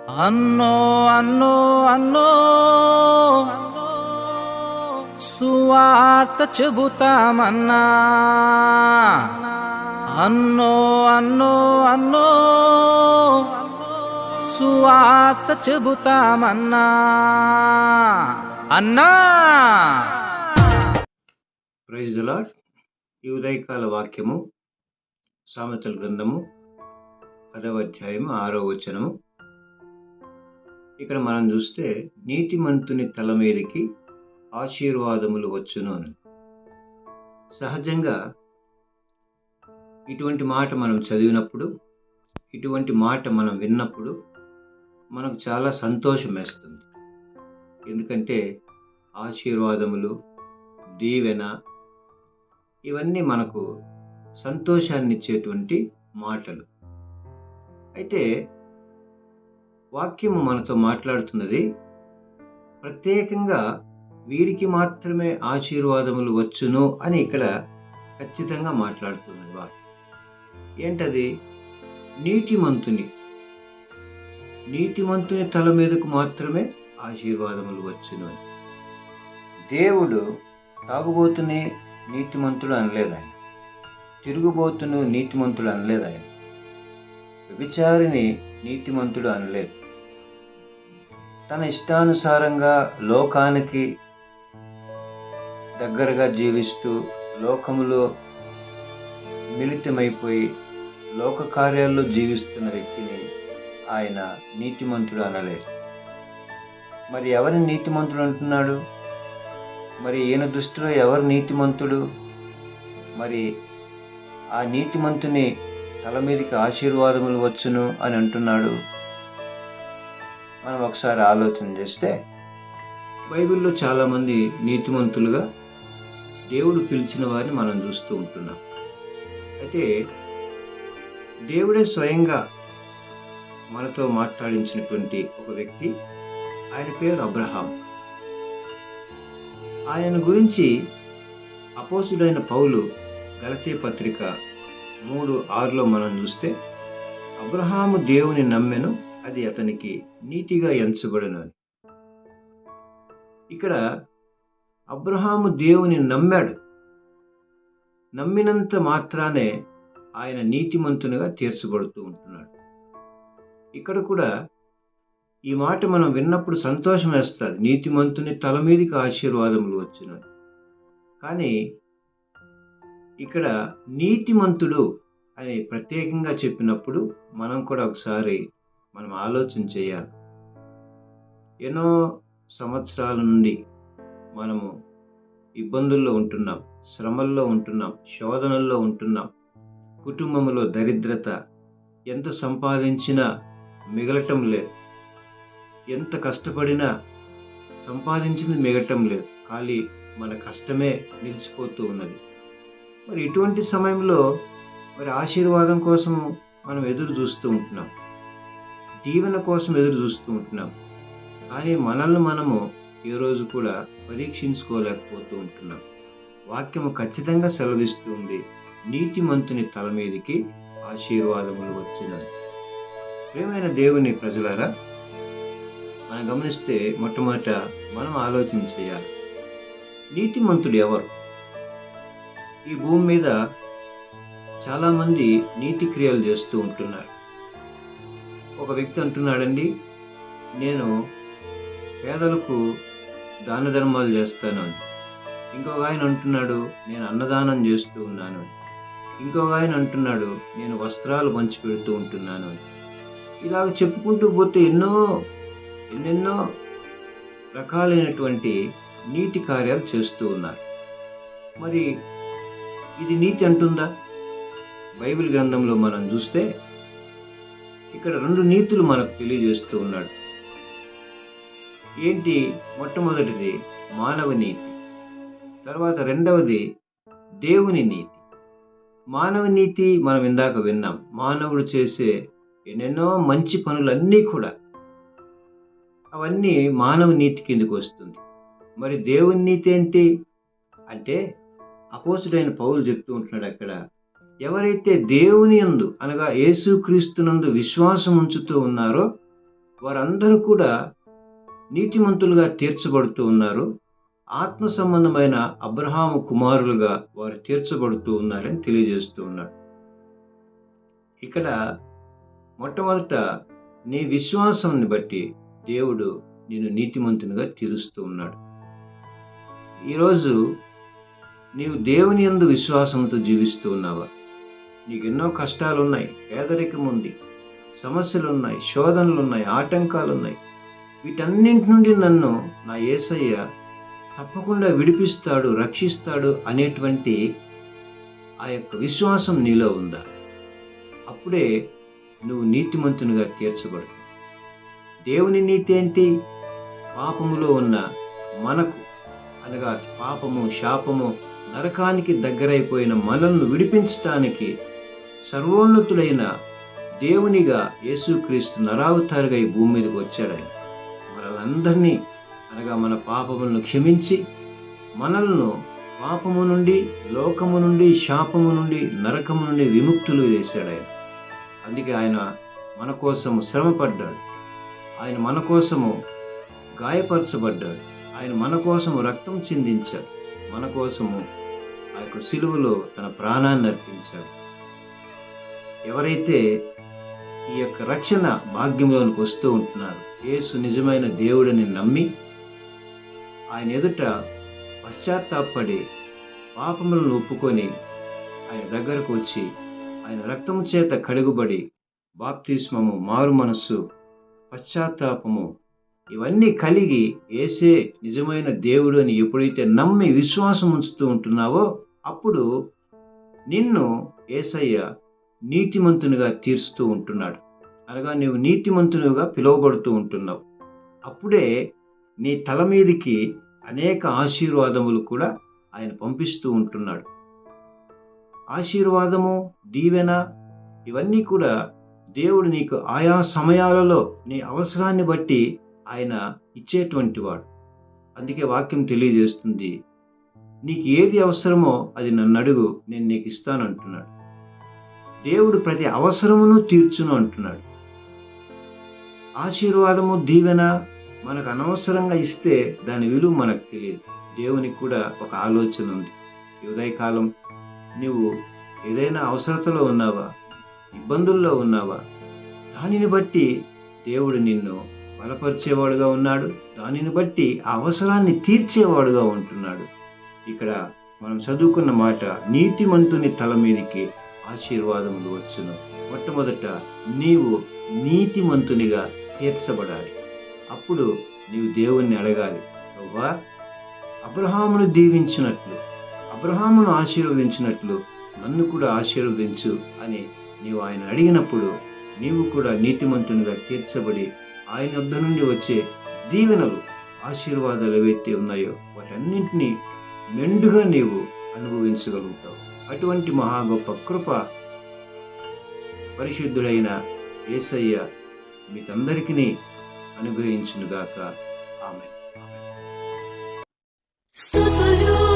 అన్నో అన్నో అన్నో సువార్త చెబుతామన్నా. అన్నో అన్నో అన్నో సువార్త చెబుతామన్నా అన్నా. Praise the Lord. ఈ ఉదయకాల వాక్యము సామెతల గ్రంథము 10వ అధ్యాయము 6వ వచనము. ఇక్కడ మనం చూస్తే నీతిమంతుని తల మీదకి ఆశీర్వాదములు వచ్చును అని. సహజంగా ఇటువంటి మాట మనం చదివినప్పుడు, ఇటువంటి మాట మనం విన్నప్పుడు మనకు చాలా సంతోషం వేస్తుంది. ఎందుకంటే ఆశీర్వాదములు, దీవెన ఇవన్నీ మనకు సంతోషాన్ని ఇచ్చేటువంటి మాటలు. అయితే వాక్యము మనతో మాట్లాడుతున్నది ప్రత్యేకంగా వీరికి మాత్రమే ఆశీర్వాదములు వచ్చును అని ఇక్కడ ఖచ్చితంగా మాట్లాడుతున్నది వాక్యం. ఏంటది? నీతిమంతుని తల మీదకు మాత్రమే ఆశీర్వాదములు వచ్చును అని. దేవుడు తాగుబోతుని నీతిమంతుడు అనలేదు ఆయన, తిరుగుబోతును నీతిమంతుడు అనలేదు ఆయన, వ్యభిచారిని నీతిమంతుడు అనలేదు. తన ఇష్టానుసారంగా లోకానికి దగ్గరగా జీవిస్తూ లోకములో మిళితమైపోయి లోక కార్యాల్లో జీవిస్తున్న వ్యక్తిని ఆయన నీతిమంతుడు అనలేదు. మరి ఎవరిని నీతిమంతుడు అంటున్నాడు? మరి ఈయన దృష్టిలో ఎవరు నీతిమంతుడు? మరి ఆ నీతిమంతుని తల మీదకి ఆశీర్వాదములు వచ్చును అని అంటున్నాడు. మనం ఒకసారి ఆలోచన చేస్తే బైబిల్లో చాలామంది నీతిమంతులుగా దేవుడు పిలిచిన వారిని మనం చూస్తూ ఉంటున్నాం. అయితే దేవుడే స్వయంగా మనతో మాట్లాడించినటువంటి ఒక వ్యక్తి, ఆయన పేరు అబ్రహాం. ఆయన గురించి అపోస్తుడైన పౌలు గలతీ పత్రిక 3:6లో మనం చూస్తే, అబ్రహాము దేవుని నమ్మెను, అది అతనికి నీతిగా ఎంచబడును అని. ఇక్కడ అబ్రహాము దేవుని నమ్మాడు. నమ్మినంత మాత్రానే ఆయన నీతిమంతునిగా తీర్చబడుతూ ఉంటున్నాడు. ఇక్కడ కూడా ఈ మాట మనం విన్నప్పుడు సంతోషం వేస్తుంది, నీతిమంతుని తల మీదకి ఆశీర్వాదములు వచ్చును. కానీ ఇక్కడ నీతిమంతుడు అని ప్రత్యేకంగా చెప్పినప్పుడు మనం కూడా ఒకసారి మనం ఆలోచన చేయాలి. ఎన్నో సంవత్సరాల నుండి మనము ఇబ్బందుల్లో ఉంటున్నాం, శ్రమల్లో ఉంటున్నాం, శోధనల్లో ఉంటున్నాం, కుటుంబంలో దరిద్రత, ఎంత సంపాదించినా మిగలటం లేదు, ఎంత కష్టపడినా సంపాదించింది మిగలటం లేదు, ఖాళీ మన కష్టమే నిలిచిపోతూ ఉన్నది. మరి ఇటువంటి సమయంలో మరి ఆశీర్వాదం కోసం మనం ఎదురు చూస్తూ ఉంటున్నాం, దీవెన కోసం ఎదురు చూస్తూ ఉంటున్నాం. కానీ మనల్ని మనము ఏ రోజు కూడా పరీక్షించుకోలేకపోతూ ఉంటున్నాం. వాక్యము ఖచ్చితంగా సెలవిస్తుంది, నీతిమంతుని తల మీదకి ఆశీర్వాదములు వచ్చినది. ప్రియమైన దేవుని ప్రజలారా, మనం గమనిస్తే మొట్టమొదట మనం ఆలోచన చేయాలి, నీతిమంతుడు ఎవరు? ఈ భూమి మీద చాలామంది నీతి క్రియలు చేస్తూ ఉంటున్నారు. ఒక వ్యక్తి అంటున్నాడండి, నేను పేదలకు దాన ధర్మాలు చేస్తాను అని. ఇంకొక ఆయన అంటున్నాడు, నేను అన్నదానం చేస్తూ ఉన్నాను అని. ఇంకొక ఆయన అంటున్నాడు, నేను వస్త్రాలు పంచి పెడుతూ ఉంటున్నాను అని. ఇలాగ చెప్పుకుంటూ పోతే ఎన్నెన్నో రకాలైనటువంటి నీతి కార్యాలు చేస్తూ ఉన్నారు. మరి ఇది నీతి అంటుందా? బైబిల్ గ్రంథంలో మనం చూస్తే ఇక్కడ 2 నీతులు మనకు తెలియజేస్తూ ఉన్నాడు. ఏంటి? మొట్టమొదటిది మానవ నీతి, తర్వాత రెండవది దేవుని నీతి. మానవ నీతి మనం ఇందాక విన్నాం, మానవుడు చేసే ఎన్నెన్నో మంచి పనులన్నీ కూడా అవన్నీ మానవ నీతి కిందకు వస్తుంది. మరి దేవుని నీతి ఏంటి అంటే, అపోస్తుడైన పౌలు చెప్తూ ఉంటున్నాడు అక్కడ, ఎవరైతే దేవుని యందు అనగా యేసుక్రీస్తునందు విశ్వాసం ఉంచుతూ ఉన్నారో వారందరూ కూడా నీతిమంతులుగా తీర్చబడుతూ ఉన్నారు. ఆత్మ సంబంధమైన అబ్రహాము కుమారులుగా వారు తీర్చబడుతూ ఉన్నారని తెలియజేస్తూ ఉన్నాడు. ఇక్కడ మొట్టమొదట నీ విశ్వాసాన్ని బట్టి దేవుడు నిన్ను నీతిమంతునిగా తీరుస్తూ ఉన్నాడు. ఈరోజు నీవు దేవుని యందు విశ్వాసంతో జీవిస్తూ ఉన్నావా? నీకు ఎన్నో కష్టాలు ఉన్నాయి, పేదరికం ఉంది, సమస్యలు ఉన్నాయి, శోధనలు ఉన్నాయి, ఆటంకాలు ఉన్నాయి. వీటన్నింటి నుండి నన్ను నా యేసయ్య తప్పకుండా విడిపిస్తాడు, రక్షిస్తాడు అనేటువంటి ఆ యొక్క విశ్వాసం నీలో ఉందా? అప్పుడే నువ్వు నీతిమంతునిగా తీర్చబడతావు. దేవుని నీతి ఏంటి? పాపములో ఉన్న మనకు, అనగా పాపము, శాపము, నరకానికి దగ్గరైపోయిన మనల్ని విడిపించటానికి సర్వోన్నతుడైన దేవునిగా యేసుక్రీస్తు నరావతారిగా ఈ భూమి మీదకి వచ్చాడు. ఆయన మనలందరినీ, అనగా మన పాపములను క్షమించి మనల్ని పాపము నుండి, లోకము నుండి, శాపము నుండి, నరకము నుండి విముక్తులు చేశాడు ఆయన. అందుకే ఆయన మన కోసము శ్రమపడ్డాడు, ఆయన మన కోసము గాయపరచబడ్డాడు, ఆయన మన కోసము రక్తం చిందించాడు, మన కోసము ఆ యొక్క సిలువలో తన ప్రాణాన్ని అర్పించాడు. ఎవరైతే ఈ యొక్క రక్షణ భాగ్యంలోనికి వస్తూ ఉంటున్నారు, యేసు నిజమైన దేవుడిని నమ్మి ఆయన ఎదుట పశ్చాత్తాపడి పాపములను ఒప్పుకొని ఆయన దగ్గరకు వచ్చి ఆయన రక్తము చేత కడుగుబడి బాప్తిస్మము, మారు మనస్సు, పశ్చాత్తాపము ఇవన్నీ కలిగి యేసే నిజమైన దేవుడు అని ఎప్పుడైతే నమ్మి విశ్వాసం ఉంచుతూ ఉంటున్నావో అప్పుడు నిన్ను యేసయ్య నీతిమంతునిగా తీరుస్తూ ఉంటున్నాడు. అనగా నీవు నీతిమంతునిగా పిలువబడుతూ ఉంటున్నావు. అప్పుడే నీ తల మీదికి అనేక ఆశీర్వాదములు కూడా ఆయన పంపిస్తూ ఉంటున్నాడు. ఆశీర్వాదము, దీవెన ఇవన్నీ కూడా దేవుడు నీకు ఆయా సమయాలలో నీ అవసరాన్ని బట్టి ఆయన ఇచ్చేటువంటి వాడు. అందుకే వాక్యం తెలియజేస్తుంది, నీకు ఏది అవసరమో అది నన్ను అడుగు, నేను నీకు ఇస్తాను అంటున్నాడు. దేవుడు ప్రతి అవసరమును తీర్చును అంటున్నాడు. ఆశీర్వాదము, దీవెన మనకు అనవసరంగా ఇస్తే దాని విలువ మనకు తెలియదు. దేవునికి కూడా ఒక ఆలోచన ఉంది. ఈ ఉదయకాలం నువ్వు ఏదైనా అవసరతలో ఉన్నావా, ఇబ్బందుల్లో ఉన్నావా, దానిని బట్టి దేవుడు నిన్ను బలపరిచేవాడుగా ఉన్నాడు. దానిని బట్టి ఆ అవసరాన్ని తీర్చేవాడుగా ఉంటున్నాడు. ఇక్కడ మనం చదువుకున్న మాట, నీతిమంతుని తల మీదకి ఆశీర్వాదములు వచ్చును. మొట్టమొదట నీవు నీతిమంతునిగా తీర్చబడాలి. అప్పుడు నీవు దేవుణ్ణి అడగాలి, ప్రభువా అబ్రహామును దీవించినట్లు, అబ్రహామును ఆశీర్వదించినట్లు నన్ను కూడా ఆశీర్వదించు అని నీవు ఆయన అడిగినప్పుడు నీవు కూడా నీతిమంతునిగా తీర్చబడి ఆయన వద్ద నుండి వచ్చే దీవెనలు, ఆశీర్వాదాలు ఏవైతే ఉన్నాయో వాటన్నింటినీ మెండుగా నీవు అనుభవించగలుగుతావు. అటువంటి మహా గొప్ప కృప పరిశుద్ధుడైన యేసయ్య మీకందరికీ అనుగ్రహించునుగాక. ఆమేన్. స్తుతులు